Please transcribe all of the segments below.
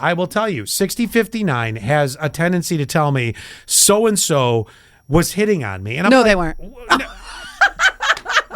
I will tell you, 6059 has a tendency to tell me so-and-so was hitting on me. And I'm No, like, they weren't.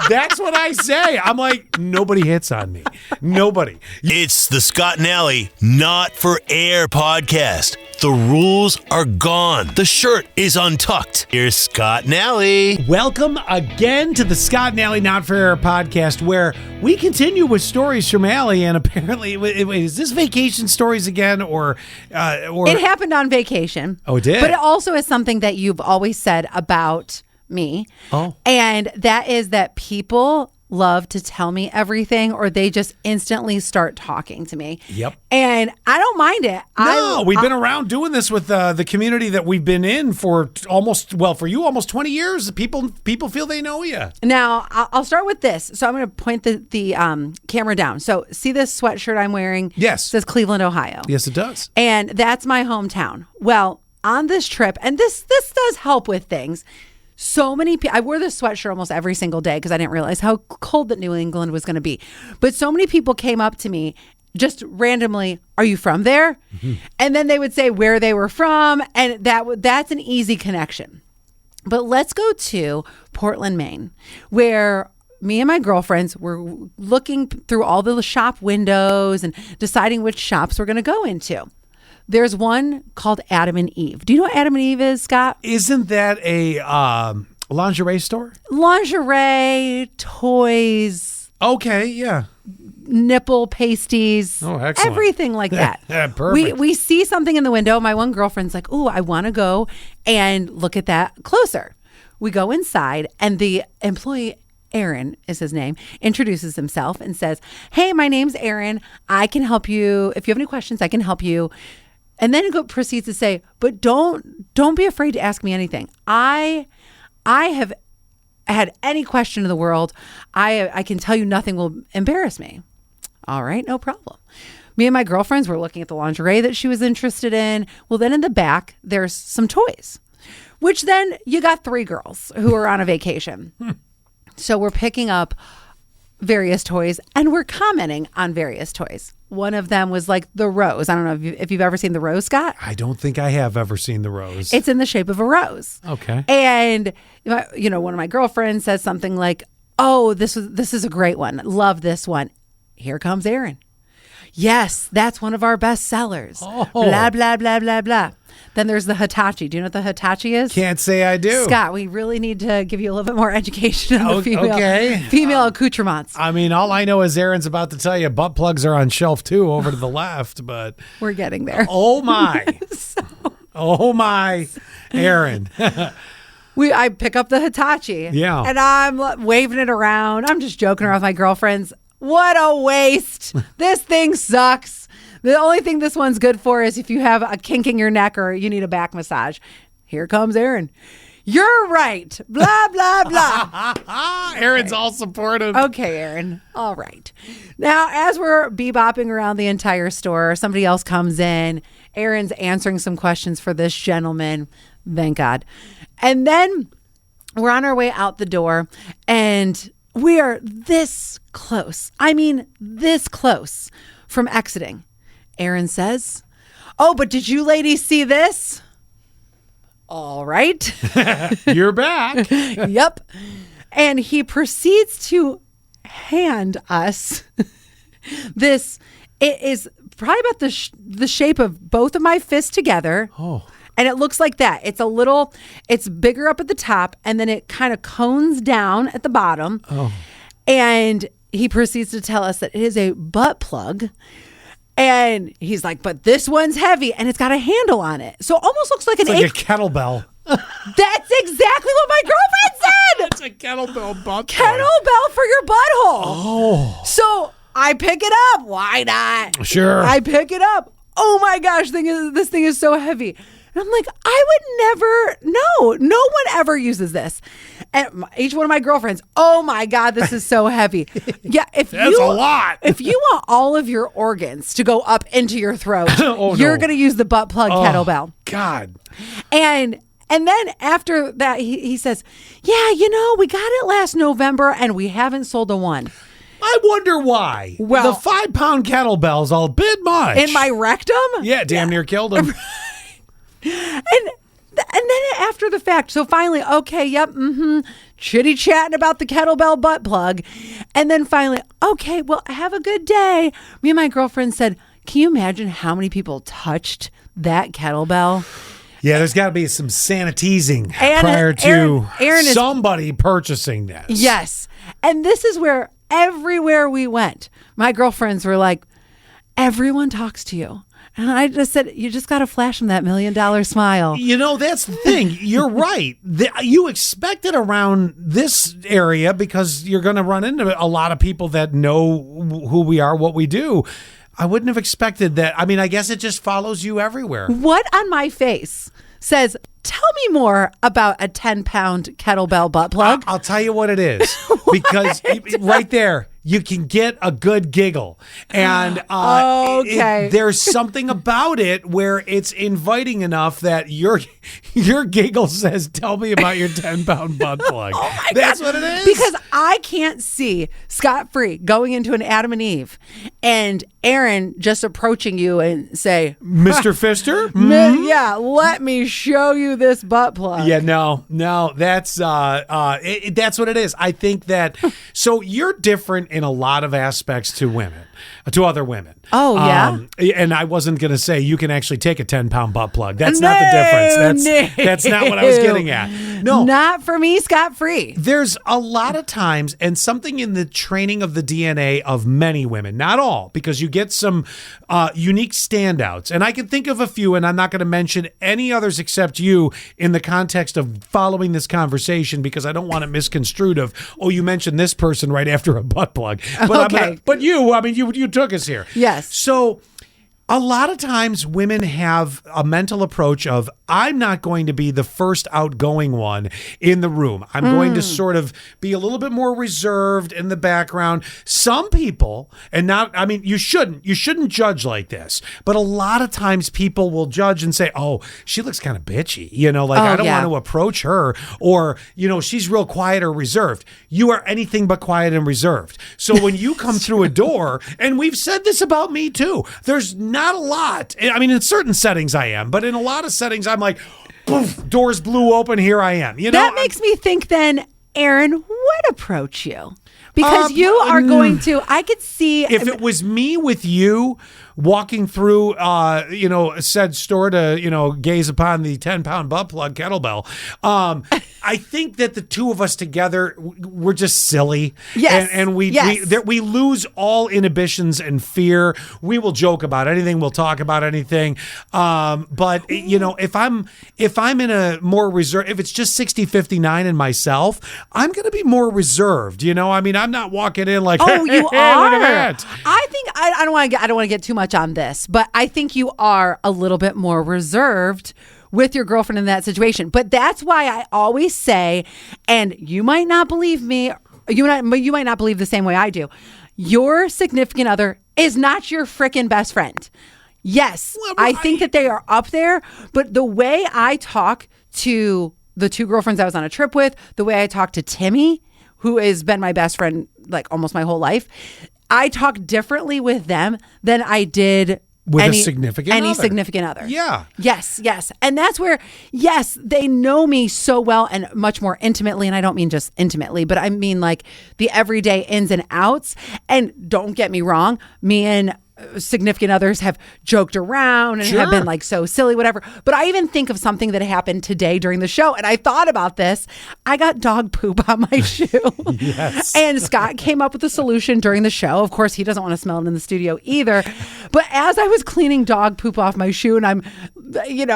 That's what I say. I'm like, nobody hits on me. Nobody. It's the Scott and Alley Not for Air podcast. The rules are gone. The shirt is untucked. Here's Scott and Alley. Welcome again to the Scott and Alley Not for Air podcast, where we continue with stories from Alley. And apparently, is this vacation stories again, or It happened on vacation. Oh, it did? But it also is something that you've always said about me. Oh. And that is that people love to tell me everything, or they just instantly start talking to me. Yep. And I don't mind it. No, we've been around doing this with the community that we've been in for almost 20 years. People feel they know you. Now, I'll start with this. So I'm going to point the camera down. So see this sweatshirt I'm wearing? Yes. It says Cleveland, Ohio. Yes, it does. And that's my hometown. Well, on this trip, and this does help with things. So many people, I wore this sweatshirt almost every single day because I didn't realize how cold that New England was going to be. But so many people came up to me just randomly, "Are you from there?" Mm-hmm. And then they would say where they were from. And that's an easy connection. But let's go to Portland, Maine, where me and my girlfriends were looking through all the shop windows and deciding which shops we're going to go into. There's one called Adam and Eve. Do you know what Adam and Eve is, Scott? Isn't that a lingerie store? Lingerie, toys. Okay, yeah. Nipple pasties. Oh, excellent. Everything like that. Yeah, perfect. We see something in the window. My one girlfriend's like, "Ooh, I want to go and look at that closer." We go inside, and the employee, Aaron is his name, introduces himself and says, "Hey, my name's Aaron. I can help you. If you have any questions, I can help you." And then it proceeds to say, "But don't be afraid to ask me anything. I have had any question in the world. I can tell you nothing will embarrass me." All right, no problem. Me and my girlfriends were looking at the lingerie that she was interested in. Well, then in the back, there's some toys, which then you got 3 girls who are on a vacation. So we're picking up various toys and we're commenting on various toys. One of them was like the rose. I don't know if you've ever seen the rose, Scott. I don't think I have ever seen the rose. It's in the shape of a rose. Okay. And one of my girlfriends says something like, "Oh, this is a great one. Love this one." Here comes Aaron. "Yes, that's one of our best sellers." Oh. Blah, blah, blah, blah, blah. Then there's the Hitachi. Do you know what the Hitachi is? Can't say I do. Scott, we really need to give you a little bit more education on the female accoutrements. I mean, all I know is Aaron's about to tell you butt plugs are on shelf 2 over to the left, but we're getting there. Oh my. Oh my, Aaron. I pick up the Hitachi. Yeah. And I'm waving it around. I'm just joking around with my girlfriends. What a waste. This thing sucks. The only thing this one's good for is if you have a kink in your neck or you need a back massage. Here comes Aaron. "You're right. Blah, blah, blah." Aaron's all supportive. Okay, Aaron. All right. Now, as we're bebopping around the entire store, somebody else comes in. Aaron's answering some questions for this gentleman. Thank God. And then we're on our way out the door and we are this close. I mean, this close from exiting. Aaron says, "Oh, but did you ladies see this?" All right. You're back. Yep. And he proceeds to hand us this. It is probably about the shape of both of my fists together. Oh. And it looks like that. It's bigger up at the top, and then it kind of cones down at the bottom. Oh. And he proceeds to tell us that it is a butt plug. And he's like, "But this one's heavy, and it's got a handle on it. So it almost looks like it's like a kettlebell." That's exactly what my girlfriend said. It's a kettlebell butt plug. Kettlebell for your butthole. Oh. So I pick it up. Why not? Sure. I pick it up. Oh my gosh, this thing is so heavy. And I'm like, I would never, no one ever uses this. And each one of my girlfriends, "Oh my God, this is so heavy." Yeah, That's a lot. If you want all of your organs to go up into your throat, Oh, you're no. going to use the butt plug kettlebell. God. And then after that, he says, "Yeah, we got it last November and we haven't sold a one." I wonder why. Well, the 5-pound kettlebell's a bit much. In my rectum? Yeah, damn near killed him. And then after the fact, so finally, okay, yep, chitty chatting about the kettlebell butt plug. And then finally, okay, well, have a good day. Me and my girlfriend said, can you imagine how many people touched that kettlebell? Yeah, there's got to be some sanitizing prior to Aaron somebody purchasing this. Yes. And this is where everywhere we went, my girlfriends were like, everyone talks to you. And I just said, you just got to flash them that $1 million smile. You know, that's the thing. You're right. You expect it around this area because you're going to run into a lot of people that know who we are, what we do. I wouldn't have expected that. I mean, I guess it just follows you everywhere. What on my face says, tell me more about a 10-pound kettlebell butt plug? I'll tell you what it is. Because right there, you can get a good giggle. And okay. There's something about it where it's inviting enough that your giggle says, tell me about your 10-pound butt plug. Oh my That's God. what it is. Because I can't see scot-free going into an Adam and Eve and Aaron just approaching you and say, Mr. Fister? Yeah, let me show you this butt plug. Yeah, no, that's that's what it is. I think that, so you're different in a lot of aspects to other women. Oh, yeah? And I wasn't going to say you can actually take a 10-pound butt plug. That's not the difference. That's not what I was getting at. No. Not for me, scot-free. There's a lot of times, and something in the training of the DNA of many women, not all, because you get some unique standouts. And I can think of a few, and I'm not going to mention any others except you in the context of following this conversation because I don't want it misconstrued of, oh, you mentioned this person right after a butt plug. But Okay. but you, I mean, you took us here. Yes. So a lot of times women have a mental approach of, I'm not going to be the first outgoing one in the room. I'm going to sort of be a little bit more reserved in the background. Some people, you shouldn't judge like this, but a lot of times people will judge and say, oh, she looks kind of bitchy, I don't want to approach her, or, she's real quiet or reserved. You are anything but quiet and reserved. So when you come through a door, and we've said this about me too, there's not a lot. I mean, in certain settings I am, but in a lot of settings I'm like, poof, doors blew open, here I am. That makes me think then, Aaron would approach you. Because you are going to, I could see. If it was me with you walking through, said store to, gaze upon the 10-pound butt plug kettlebell, I think that the two of us together, we're just silly. Yes. And we lose all inhibitions and fear. We will joke about anything. We'll talk about anything. But, if I'm in a more reserved, if it's just 60-59 in myself, I'm going to be more reserved. I'm not walking in like, oh, you hey, are. Look at that. I think I don't want to get too much on this, but I think you are a little bit more reserved with your girlfriend in that situation. But that's why I always say, and you might not believe me, you might not believe the same way I do. Your significant other is not your frickin' best friend. Yes, I think that they are up there, but the way I talk to the two girlfriends I was on a trip with, the way I talk to Timmy, who has been my best friend like almost my whole life, I talk differently with them than I did with any significant other. Yeah. Yes. And that's where, yes, they know me so well and much more intimately. And I don't mean just intimately, but I mean like the everyday ins and outs. And don't get me wrong, me and significant others have joked around and have been like so silly, whatever. But I even think of something that happened today during the show. And I thought about this. I got dog poop on my shoe. Yes. And Scott came up with a solution during the show. Of course, he doesn't want to smell it in the studio either. But as I was cleaning dog poop off my shoe and I'm,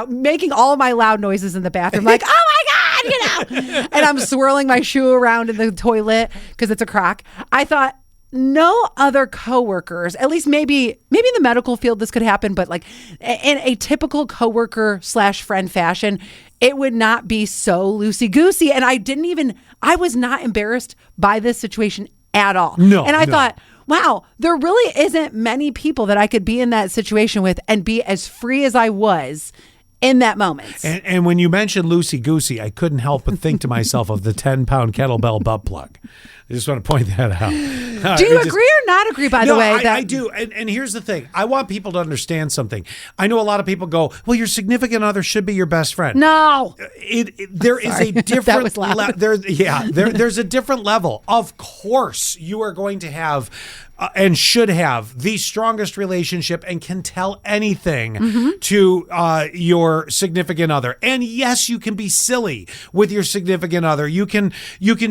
making all of my loud noises in the bathroom, like, oh my God, and I'm swirling my shoe around in the toilet because it's a crock. I thought, no other coworkers, at least maybe in the medical field this could happen, but like in a typical coworker / friend fashion, it would not be so loosey-goosey. And I was not embarrassed by this situation at all. No. And I thought, wow, there really isn't many people that I could be in that situation with and be as free as I was in that moment. And when you mentioned loosey goosey, I couldn't help but think to myself of the 10-pound kettlebell butt plug. I just want to point that out. Do you agree or not agree, by the way? I do. And here's the thing. I want people to understand something. I know a lot of people go, well, your significant other should be your best friend. No. There is a different That was loud. There's a different level. Of course, you are going to have and should have the strongest relationship and can tell anything to your significant other. And yes, you can be silly with your significant other. You can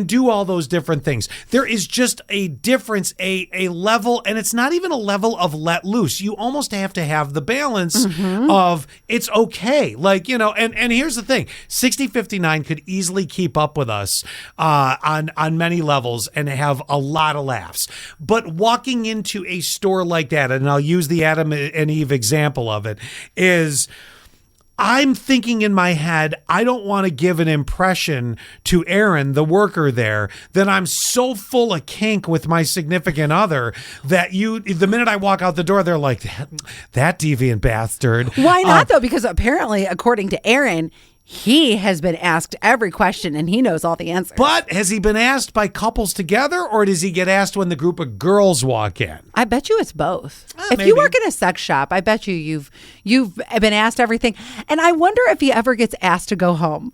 do all those different things. There is just a difference, a level, and it's not even a level of let loose. You almost have to have the balance of it's okay. Like, and here's the thing. 6059 could easily keep up with us on many levels and have a lot of laughs. But walking into a store like that, and I'll use the Adam and Eve example of it, is I'm thinking in my head, I don't want to give an impression to Aaron, the worker there, that I'm so full of kink with my significant other that the minute I walk out the door, they're like, that deviant bastard. Why not, though? Because apparently, according to Aaron, he has been asked every question and he knows all the answers. But has he been asked by couples together, or does he get asked when the group of girls walk in? I bet you it's both. If maybe. you work in a sex shop, I bet you've been asked everything. And I wonder if he ever gets asked to go home.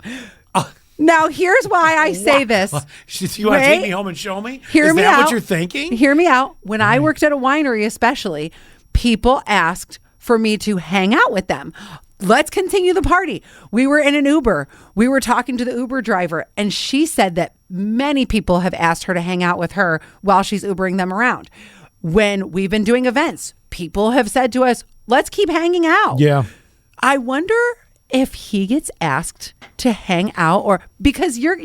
Now, here's why I say this. You want to take me home and show me? Hear me out. Is that what you're thinking? Hear me out. When I worked at a winery especially, people asked for me to hang out with them. Let's continue the party. We were in an Uber. We were talking to the Uber driver, and she said that many people have asked her to hang out with her while she's Ubering them around. When we've been doing events, people have said to us, let's keep hanging out. Yeah. I wonder if he gets asked to hang out, or because you're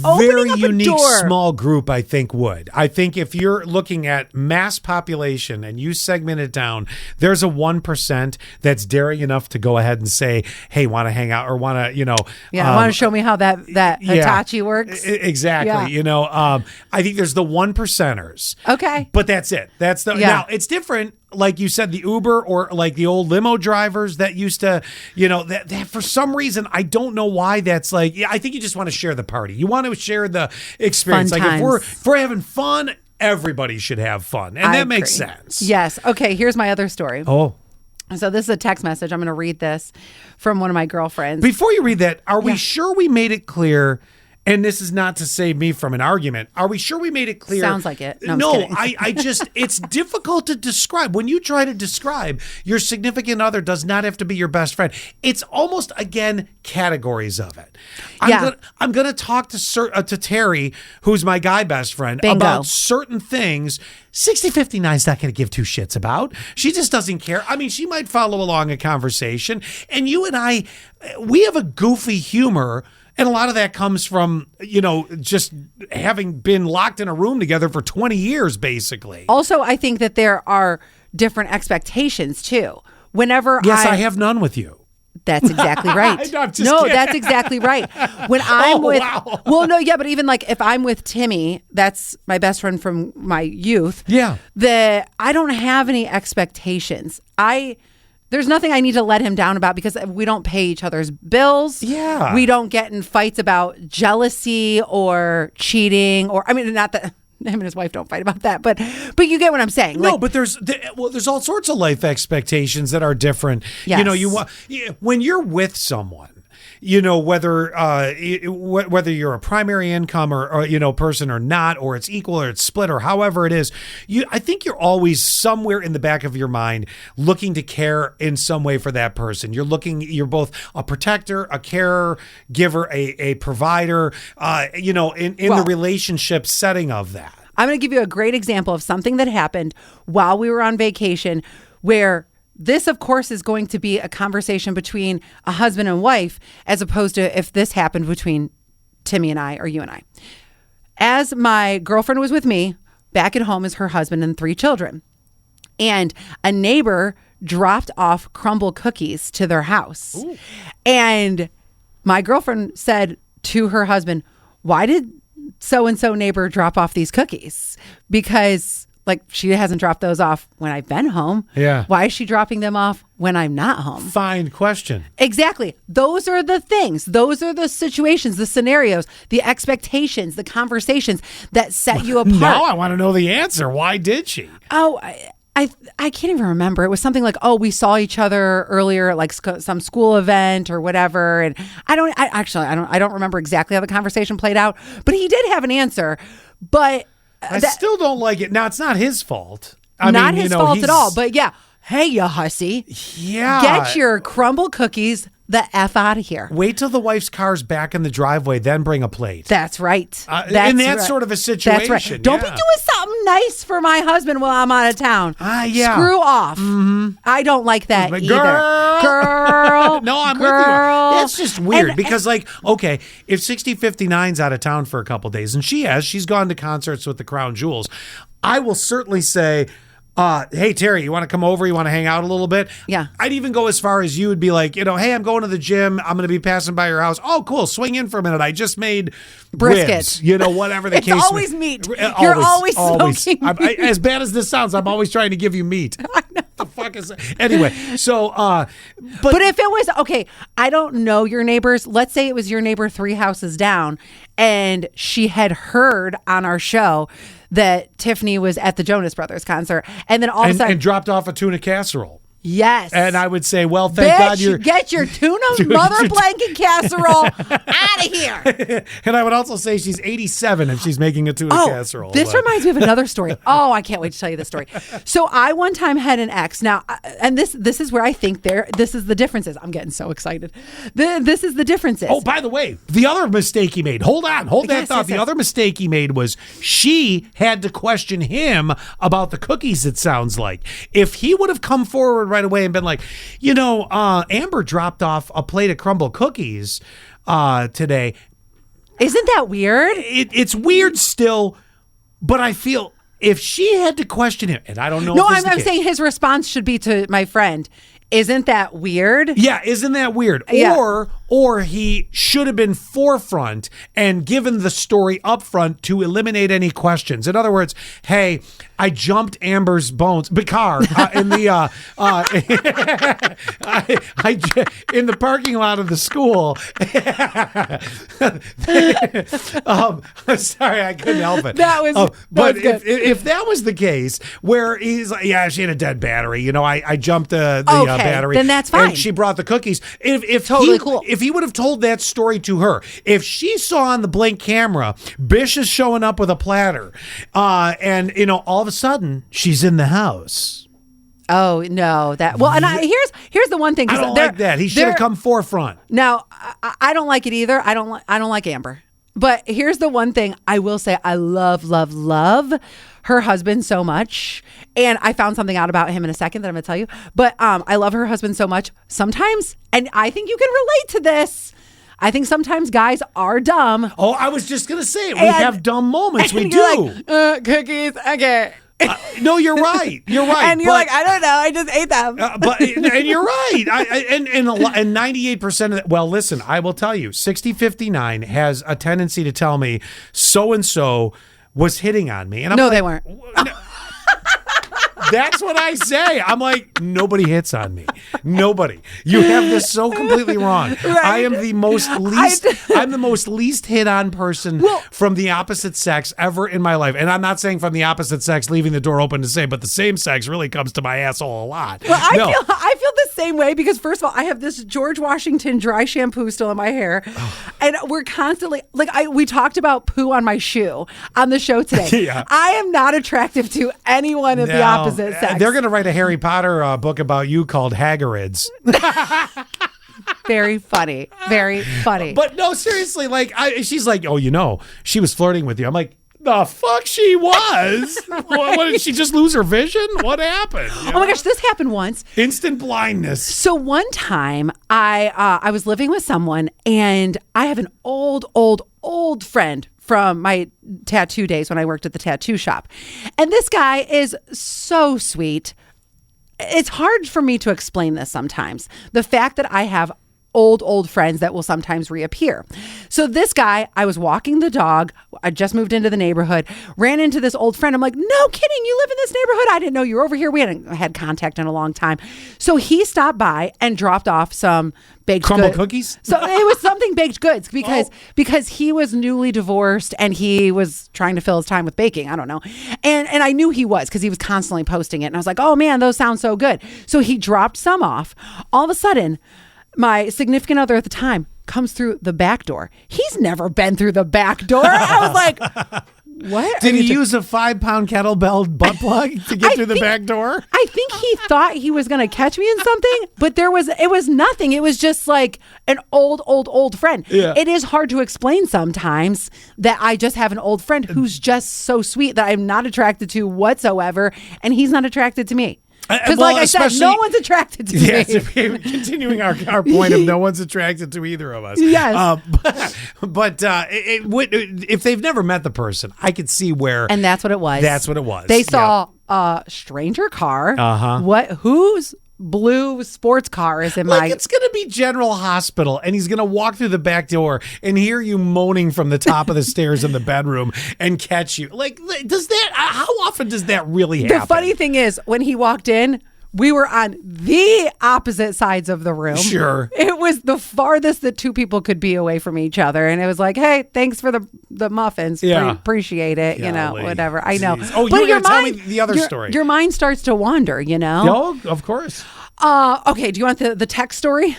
opening very up unique a door. small group, I think would. I think if you're looking at mass population and you segment it down, there's a 1% that's daring enough to go ahead and say, "Hey, want to hang out or want to, want to show me how that Hitachi works." Exactly. Yeah. I think there's the 1%ers. Okay, but that's it. That's the now. It's different. Like you said, the Uber or like the old limo drivers that used to, that for some reason, I don't know why that's like, I think you just want to share the party. You want to share the experience. Fun like times. if we're having fun, everybody should have fun. And that makes sense. Yes. Okay. Here's my other story. Oh. So this is a text message. I'm going to read this from one of my girlfriends. Before you read that, are we sure we made it clear? And this is not to save me from an argument. Are we sure we made it clear? Sounds like it. No, I just, it's difficult to describe. When you try to describe, your significant other does not have to be your best friend. It's almost, again, categories of it. I'm going to talk to Terry, who's my guy best friend, about certain things 6059 is not going to give two shits about. She just doesn't care. I mean, she might follow along a conversation. And you and I, we have a goofy humor. And a lot of that comes from, just having been locked in a room together for 20 years, basically. Also, I think that there are different expectations, too. Yes, I have none with you. That's exactly right. I'm just kidding. That's exactly right. When I'm wow. Well, no, yeah, but even like if I'm with Timmy, that's my best friend from my youth. Yeah. I don't have any expectations. There's nothing I need to let him down about because we don't pay each other's bills. Yeah. We don't get in fights about jealousy or cheating not that him and his wife don't fight about that, but you get what I'm saying. No, but there's all sorts of life expectations that are different. Yes. When you're with someone, whether you're a primary income or person or not, or it's equal or it's split or however it is, I think you're always somewhere in the back of your mind looking to care in some way for that person. You're both a protector, a caregiver, a provider, in the relationship setting of that. I'm going to give you a great example of something that happened while we were on vacation where this, of course, is going to be a conversation between a husband and wife, as opposed to if this happened between Timmy and I or you and I. As my girlfriend was with me, back at home is her husband and 3 children. And a neighbor dropped off Crumbl cookies to their house. Ooh. And my girlfriend said to her husband, "Why did so-and-so neighbor drop off these cookies?" Because Like, she hasn't dropped those off when I've been home. Yeah. Why is she dropping them off when I'm not home? Fine question. Exactly. Those are the things. Those are the situations, the scenarios, the expectations, the conversations that set you apart. Now I want to know the answer. Why did she? Oh, I can't even remember. It was something like, oh, we saw each other earlier at like some school event or whatever. And I don't remember exactly how the conversation played out, but he did have an answer. But I still don't like it. Now, it's not his fault. Not his fault at all. But yeah, hey, you hussy. Yeah. Get your Crumbl cookies the F out of here. Wait till the wife's car's back in the driveway, then bring a plate. That's right. And that's sort of a situation. That's right. Don't be doing something nice for my husband while I'm out of town. Yeah. Screw off. Mm-hmm. I don't like that either. Girl. No, I'm with you. That's just weird because, like, okay, if 6059's out of town for a couple days, and she's gone to concerts with the Crown Jewels, I will certainly say, hey, Terry, you want to come over? You want to hang out a little bit? Yeah. I'd even go as far as you would be like, hey, I'm going to the gym. I'm going to be passing by your house. Oh, cool. Swing in for a minute. I just made brisket. Ribs, whatever the case. It's always meat. You're always smoking meat. As bad as this sounds, I'm always trying to give you meat. I know. The fuck is that? Anyway, so, but if it was, okay, I don't know your neighbors. Let's say it was your neighbor 3 houses down and she had heard on our show that Tiffany was at the Jonas Brothers concert, and then all of a sudden, and dropped off a tuna casserole. Yes. And I would say, well, thank God you're... get your tuna mother blanket casserole out of here. And I would also say she's 87 if she's making a tuna casserole. This reminds me of another story. Oh, I can't wait to tell you this story. So I one time had an ex. Now, and this is where I think this is the differences. I'm getting so excited. This is the differences. Oh, by the way, the other mistake he made. Hold that thought. Yes. The other mistake he made was she had to question him about the cookies, it sounds like. If he would have come forward right away and been like, Amber dropped off a plate of Crumbl cookies today. Isn't that weird? It's weird still, but I feel if she had to question him, and I don't know. No, I'm saying his response should be to my friend. Isn't that weird? Yeah, isn't that weird? Yeah. Or he should have been forefront and given the story up front to eliminate any questions. In other words, hey, I jumped Amber's car in the in the parking lot of the school. I'm sorry, I couldn't help it. That was but good. if that was the case, where he's like, yeah, she had a dead battery. I jumped the battery. Then that's fine. And she brought the cookies. If totally cool. If he would have told that story to her, if she saw on the Blink camera, Bish is showing up with a platter, and all of a sudden she's in the house. Oh no, and here's the one thing. I don't like that. He should have come forefront. Now, I don't like it either. I don't like Amber. But here's the one thing I will say: I love her husband so much, and I found something out about him in a second that I'm going to tell you. But I love her husband so much. Sometimes, and I think you can relate to this, I think sometimes guys are dumb. Oh, I was just going to say, we have dumb moments. We do. Like, cookies, okay. No, you're right. You're right. And you're like, I don't know. I just ate them. And you're right. And 98% of that. Well, listen, I will tell you, 6059 has a tendency to tell me so-and-so was hitting on me. And I'm they weren't. That's what I say. I'm like, nobody hits on me. Nobody. You have this so completely wrong. Right. I am the most least hit on person from the opposite sex ever in my life. And I'm not saying from the opposite sex, leaving the door open to say, but the same sex really comes to my asshole a lot. Well, I feel the same way because first of all, I have this George Washington dry shampoo still in my hair. And we're constantly, we talked about poo on my shoe on the show today. Yeah. I am not attractive to anyone of the opposite sex. They're going to write a Harry Potter book about you called Hagrids. Very funny. Very funny. But no, seriously, she's like, oh, she was flirting with you. I'm like, the fuck she was? What, did she just lose her vision? What happened? Oh my gosh, this happened once. Instant blindness. So one time I was living with someone and I have an old friend from my tattoo days when I worked at the tattoo shop. And this guy is so sweet. It's hard for me to explain this sometimes. The fact that I have old friends that will sometimes reappear. So this guy, I was walking the dog. I just moved into the neighborhood, ran into this old friend. I'm like, no kidding. You live in this neighborhood? I didn't know you were over here. We hadn't had contact in a long time. So he stopped by and dropped off some baked Crumbl cookies? So it was something baked goods because he was newly divorced and he was trying to fill his time with baking. I don't know. And I knew he was because he was constantly posting it. And I was like, oh man, those sound so good. So he dropped some off. All of a sudden, my significant other at the time comes through the back door. He's never been through the back door. I was like, what? Did he use a 5-pound kettlebell butt plug to get through the back door? I think he thought he was going to catch me in something, but it was nothing. It was just like an old friend. Yeah. It is hard to explain sometimes that I just have an old friend who's just so sweet that I'm not attracted to whatsoever, and he's not attratted to me. Because like I said, no one's attracted to me. Yes, continuing our point of no one's attracted to either of us. Yes. But if they've never met the person, I could see where. And that's what it was. That's what it was. They saw a stranger car. Uh-huh. Whose blue sports car is in my... It's going to be General Hospital, and he's going to walk through the back door and hear you moaning from the top of the stairs in the bedroom and catch you. Like, how often does that really happen? The funny thing is, when he walked in, we were on the opposite sides of the room. Sure. It was the farthest that two people could be away from each other. And it was like, hey, thanks for the muffins. Yeah. Appreciate it. Golly. You know, whatever. I know. Oh, you were going to tell me the other story. Your mind starts to wander, you know? No, of course. Okay, do you want the text story?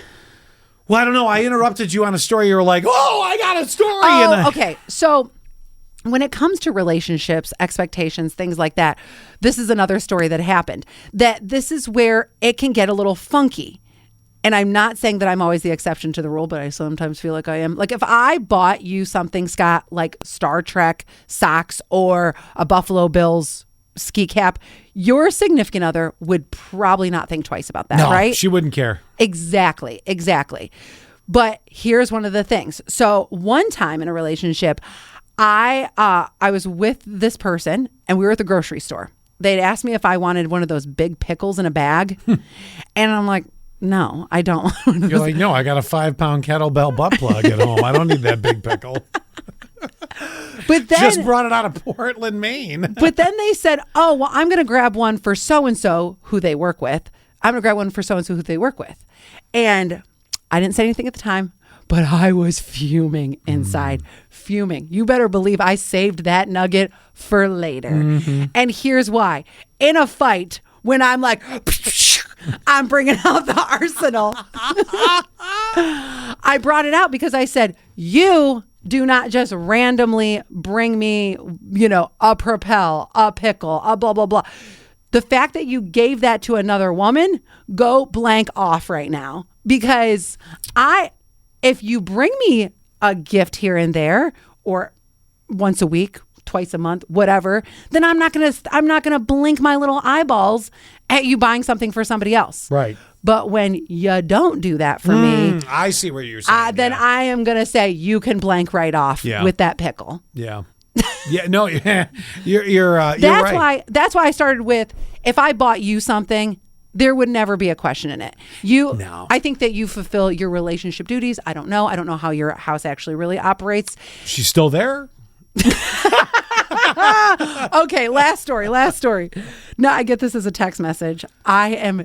Well, I don't know. I interrupted you on a story. You were like, oh, I got a story. Oh, okay. So when it comes to relationships, expectations, things like that, this is another story that happened. That this is where it can get a little funky. And I'm not saying that I'm always the exception to the rule, but I sometimes feel like I am. Like if I bought you something, Scott, like Star Trek socks or a Buffalo Bills ski cap, your significant other would probably not think twice about that, right? She wouldn't care. Exactly. But here's one of the things. So one time in a relationship, I was with this person and we were at the grocery store. They'd asked me if I wanted one of those big pickles in a bag. And I'm like, no, I don't. You're like, no, I got a 5-pound kettlebell butt plug at home. I don't need that big pickle. But then, just brought it out of Portland, Maine. But then they said, oh, well, I'm going to grab one for so-and-so who they work with. I'm going to grab one for so-and-so who they work with. And I didn't say anything at the time, but I was fuming inside. Fuming. You better believe I saved that nugget for later. Mm-hmm. And here's why. In a fight, when I'm like, I'm bringing out the arsenal. I brought it out because I said, you do not just randomly bring me, a Propel, a pickle, a blah, blah, blah. The fact that you gave that to another woman, go blank off right now. Because if you bring me a gift here and there, or once a week, twice a month, whatever, then I'm not gonna blink my little eyeballs at you buying something for somebody else. Right. But when you don't do that for me, I see what you're saying. Then I am gonna say you can blank right off with that pickle. Yeah. Yeah. No. Yeah. You're that's right. That's why I started with, if I bought you something, there would never be a question in it. No. I think that you fulfill your relationship duties. I don't know how your house actually really operates. She's still there? Okay, last story. Now I get this as a text message. I am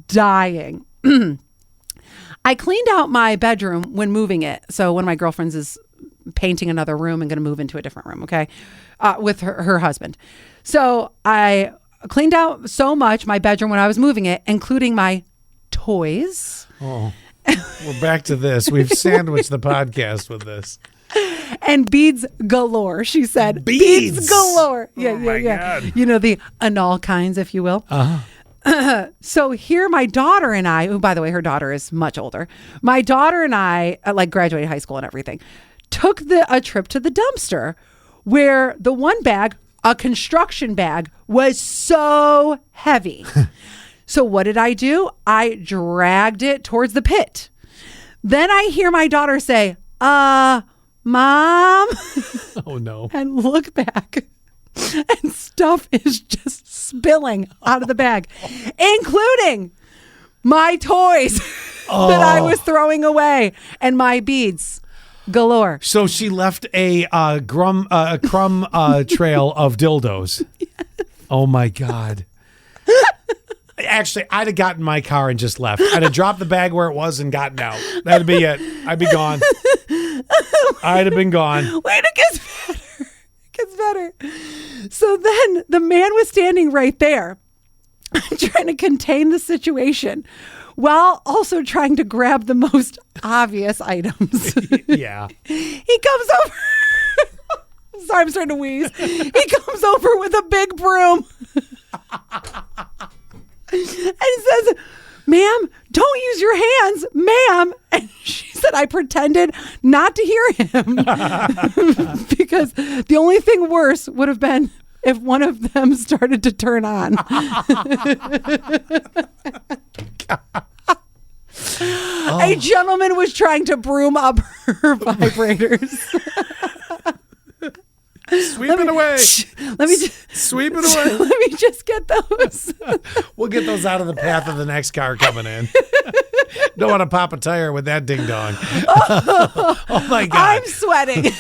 dying. I cleaned out my bedroom when moving it. So one of my girlfriends is painting another room and going to move into a different room, okay, with her husband. So I cleaned out so much my bedroom when I was moving it, including my toys. Oh, we're back to this. We've sandwiched the podcast with this. And beads galore, she said. Beads galore. Yeah, oh my God. The anal kinds, if you will. So here my daughter and I, who by the way, her daughter is much older. My daughter and I, graduated high school and everything, took a trip to the dumpster where the one bag, a construction bag, was so heavy. So what did I do? I dragged it towards the pit. Then I hear my daughter say, Mom. Oh no. And look back. And stuff is just spilling out of the bag, including my toys. that I was throwing away, and my beads galore. So she left a crumb trail of dildos. Yes. Oh my God. Actually, I'd have gotten in my car and just left. I'd have dropped the bag where it was and gotten out. That'd be it. I'd be gone. I'd have been gone. Wait, it gets better. It gets better. So then the man was standing right there trying to contain the situation while also trying to grab the most obvious items. Yeah. He comes over. Sorry, I'm starting to wheeze. He comes over with a big broom. And says, "Ma'am, don't use your hands, ma'am." And she said, I pretended not to hear him because the only thing worse would have been if one of them started to turn on. A gentleman was trying to broom up her vibrators. Sweep it away. Let me just Sweep it away. Let me just get those. We'll get those out of the path of the next car coming in. Don't want to pop a tire with that ding dong. Oh my God. I'm sweating.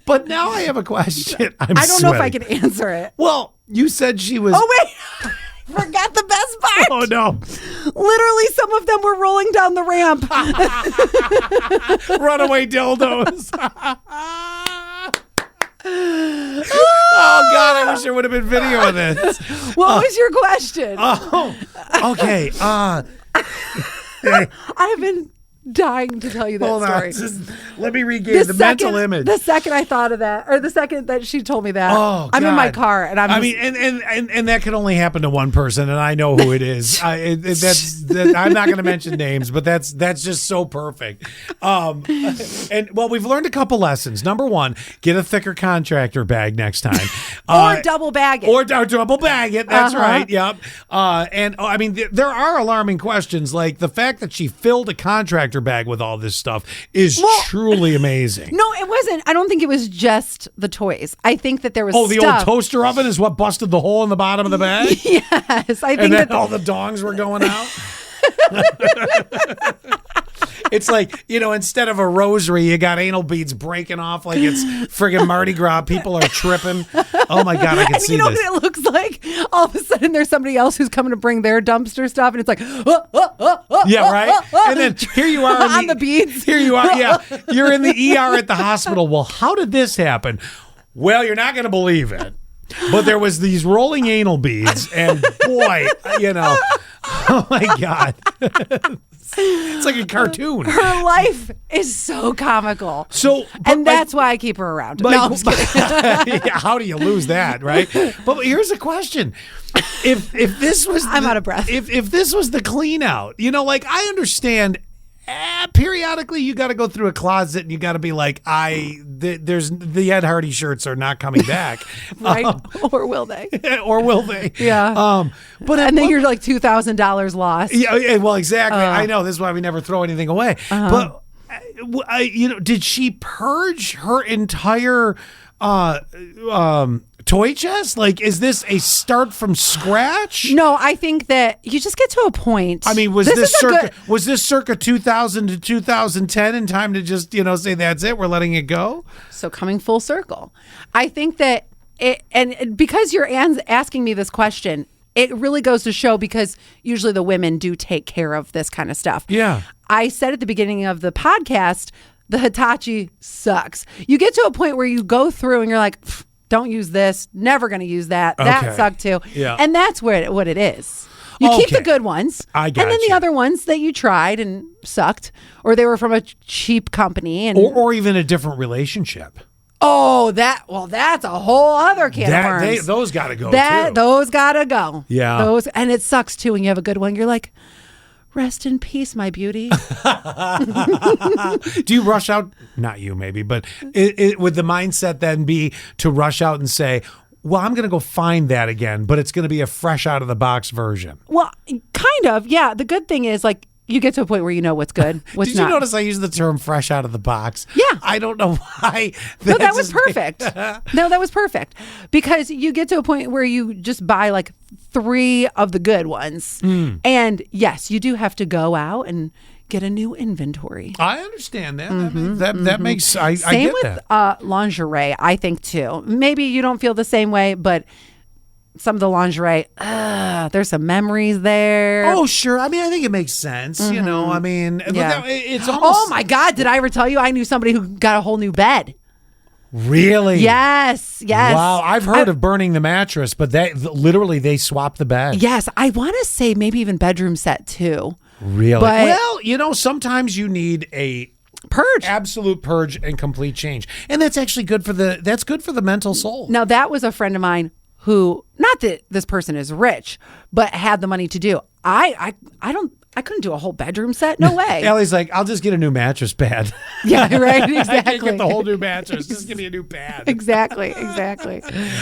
But now I have a question. I don't know if I can answer it. Well, you said she was. Oh, wait. Forgot the best part. Oh, no. Literally, some of them were rolling down the ramp. Runaway dildos. Oh, God. I wish there would have been video of this. What was your question? Oh, okay. I have been dying to tell you that Hold story. on. Just let me regain the mental image. The second I thought of that, or the second that she told me that, I'm in my God. car and I mean, and that can only happen to one person, and I know who it is. I'm not going to mention names, but that's just so perfect. And well, we've learned a couple lessons. Number one, get a thicker contractor bag next time, or double bag it, or double bag it. That's right. Yep. And I mean, there are alarming questions, like the fact that she filled a contractor bag with all this stuff is truly amazing. No, it wasn't. I don't think it was just the toys. I think that there was the old toaster oven is what busted the hole in the bottom of the bag? Yes. I think and then that all the dongs were going out? It's like, instead of a rosary, you got anal beads breaking off like it's friggin' Mardi Gras. People are tripping. Oh my God, I can see this. You know what it looks like? All of a sudden there's somebody else who's coming to bring their dumpster stuff, and it's like, yeah, right? And then here you are on the beads. Here you are, yeah. You're in the ER at the hospital. Well, how did this happen? Well, you're not going to believe it. But there was these rolling anal beads, and boy, oh my God. It's like a cartoon. Her life is so comical. And that's why I keep her around. No, I'm just kidding. Yeah, how do you lose that, right? But here's the question. If this was I'm out of breath. If this was the clean out, I understand periodically you got to go through a closet and you got to be like, there's the Ed Hardy shirts are not coming back. Right? Or will they? Or will they? Yeah. And then you're like $2,000 lost. Yeah, well, exactly. I know. This is why we never throw anything away. But, did she purge her entire toy chest? Like, is this a start from scratch? No, I think that you just get to a point. I mean, was this circa 2000 to 2010 in time to just, say that's it, we're letting it go? So coming full circle. I think that and because you're asking me this question, it really goes to show, because usually the women do take care of this kind of stuff. Yeah. I said at the beginning of the podcast, the Hitachi sucks. You get to a point where you go through and you're like, don't use this, never going to use that. That sucked too. Yeah. And that's what it is. You keep the good ones. I got And then the other ones that you tried and sucked, or they were from a cheap company. And or even a different relationship. Oh, that's a whole other can of worms. Those got to go too. Those got to go. Yeah. And it sucks too when you have a good one. You're like, rest in peace, my beauty. Do you rush out? Not you, maybe, but would the mindset then be to rush out and say, well, I'm going to go find that again, but it's going to be a fresh out of the box version? Well, kind of. Yeah. The good thing is, like, you get to a point where you know what's good, what's Did not. you notice I use the term fresh out of the box? Yeah. I don't know why. No, that was perfect. No, that was perfect. Because you get to a point where you just buy like 3 of the good ones. And yes, you do have to go out and get a new inventory. I understand that. That makes I Same get with that. lingerie, I think too. Maybe you don't feel the same way, but some of the lingerie, there's some memories there. Oh, sure. I mean, I think it makes sense. You know, I mean, Yeah. it's almost. Oh my God, did I ever tell you I knew somebody who got a whole new bed? Really? Yes. Wow, I've heard of burning the mattress, but literally they swap the bed. Yes, I want to say maybe even bedroom set too. Really? But- Well, you know, sometimes you need a Purge. absolute purge and complete change, and that's actually good for the mental soul. Now, that was a friend of mine who, not that this person is rich, but had the money to do. I couldn't do a whole bedroom set. No way. Ellie's like, I'll just get a new mattress pad. Yeah, right. I Exactly. can't get the whole new mattress. Just give me a new pad. Exactly.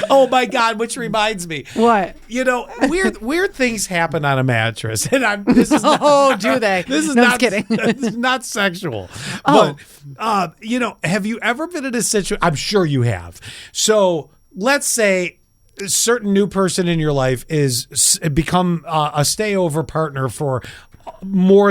Oh my God! Which reminds me, What? you know, weird things happen on a mattress, and this is Oh, do they? This is No, not just kidding. This is not sexual. Oh. But you know, have you ever been in a situation? I'm sure you have. So let's say a certain new person in your life is become a stayover partner for more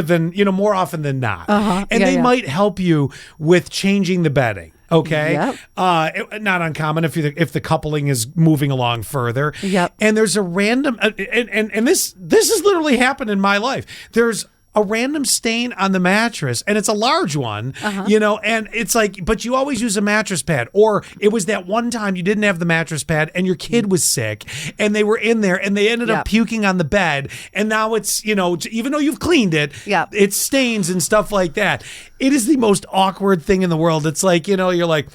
often than not, and they might help you with changing the bedding. Okay. Yep. Not uncommon if the coupling is moving along further. Yep. And there's a random and this has literally happened in my life. There's a random stain on the mattress, and it's a large one, you know, and it's like, but you always use a mattress pad. Or it was that one time you didn't have the mattress pad and your kid was sick and they were in there and they ended up puking on the bed. And now it's, you know, even though you've cleaned it, it stains and stuff like that. It is the most awkward thing in the world. It's like, you know, you're like,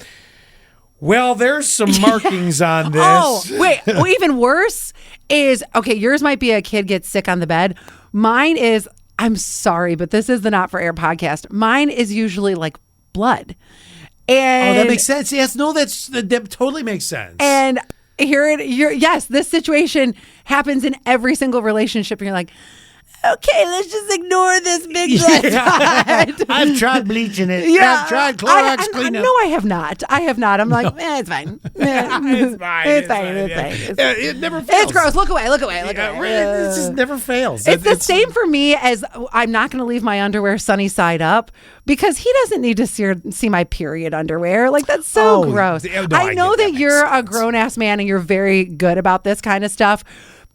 well, there's some markings on this. Oh, wait. Well, even worse is, okay, yours might be a kid gets sick on the bed. Mine is, I'm sorry, but this is the Not for Air podcast. Mine is usually like blood. And that makes sense. Yes, no, that totally makes sense. And yes, this situation happens in every single relationship. And you're like, okay, let's just ignore this big blood spot. I've tried bleaching it. Yeah, I've tried Clorox cleanup. No, I have not. I'm like, it's fine. It's fine. It's fine. It never fails. It's gross. Look away. It just never fails. It's the same for me as I'm not going to leave my underwear sunny side up because he doesn't need to see my period underwear. Like, that's so gross. No, I know that you're a sense. grown-ass man and you're very good about this kind of stuff,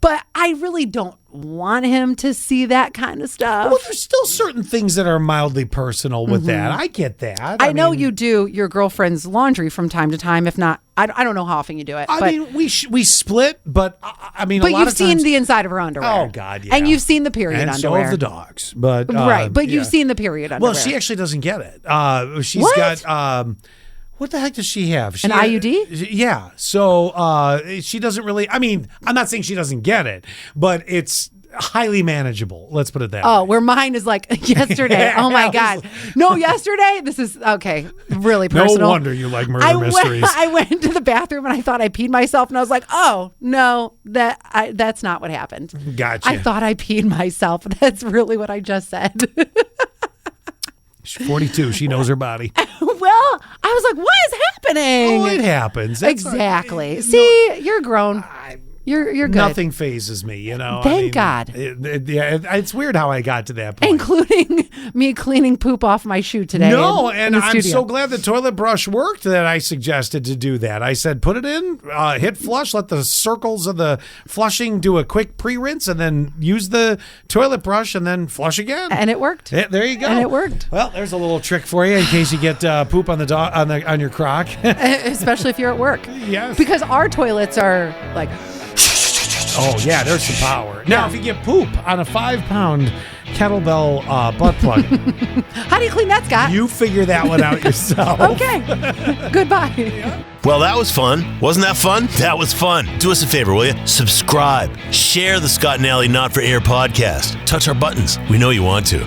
but I really don't want him to see that kind of stuff. Well, there's still certain things that are mildly personal with that. I get that. I know you do your girlfriend's laundry from time to time. If not, I don't know how often you do it. I mean, we split, but I mean, but a lot you've of seen times, the inside of her underwear. Oh God, yeah. And you've seen the period and underwear. so have the dogs. But right, but yeah. you've seen the period underwear. Well, she actually doesn't get it. She's What? got what the heck does she have? An IUD? Yeah. So she doesn't really. I mean, I'm not saying she doesn't get it, but it's highly manageable. Let's put it that way. Oh, where mine is like yesterday. Oh my God. No, yesterday. This is okay. Really personal. No wonder you like murder mysteries. I went to the bathroom and I thought I peed myself and I was like, oh no, that's not what happened. Gotcha. I thought I peed myself. That's really what I just said. She's 42. She knows her body. Well, I was like, what is happening? Oh, it happens. That's Exactly. See, you're grown. You're good. Nothing phases me, you know. Thank God. It's weird how I got to that point. Including me cleaning poop off my shoe today. No, in and the I'm studio. so glad the toilet brush worked that I suggested to do that. I said, put it in, hit flush, let the circles of the flushing do a quick pre-rinse, and then use the toilet brush and then flush again. And it worked. Yeah, there you go. And it worked. Well, there's a little trick for you in case you get poop on the on your crock. Especially if you're at work. Yes. Because our toilets are like, Oh, yeah, there's some power. Now, if you get poop on a 5-pound kettlebell butt plug, how do you clean that, Scott? you figure that one out yourself. Okay. Goodbye. Well, that was fun. Wasn't that fun? That was fun. Do us a favor, will you? Subscribe. Share the Scott and Alley Not for Air podcast. Touch our buttons. We know you want to.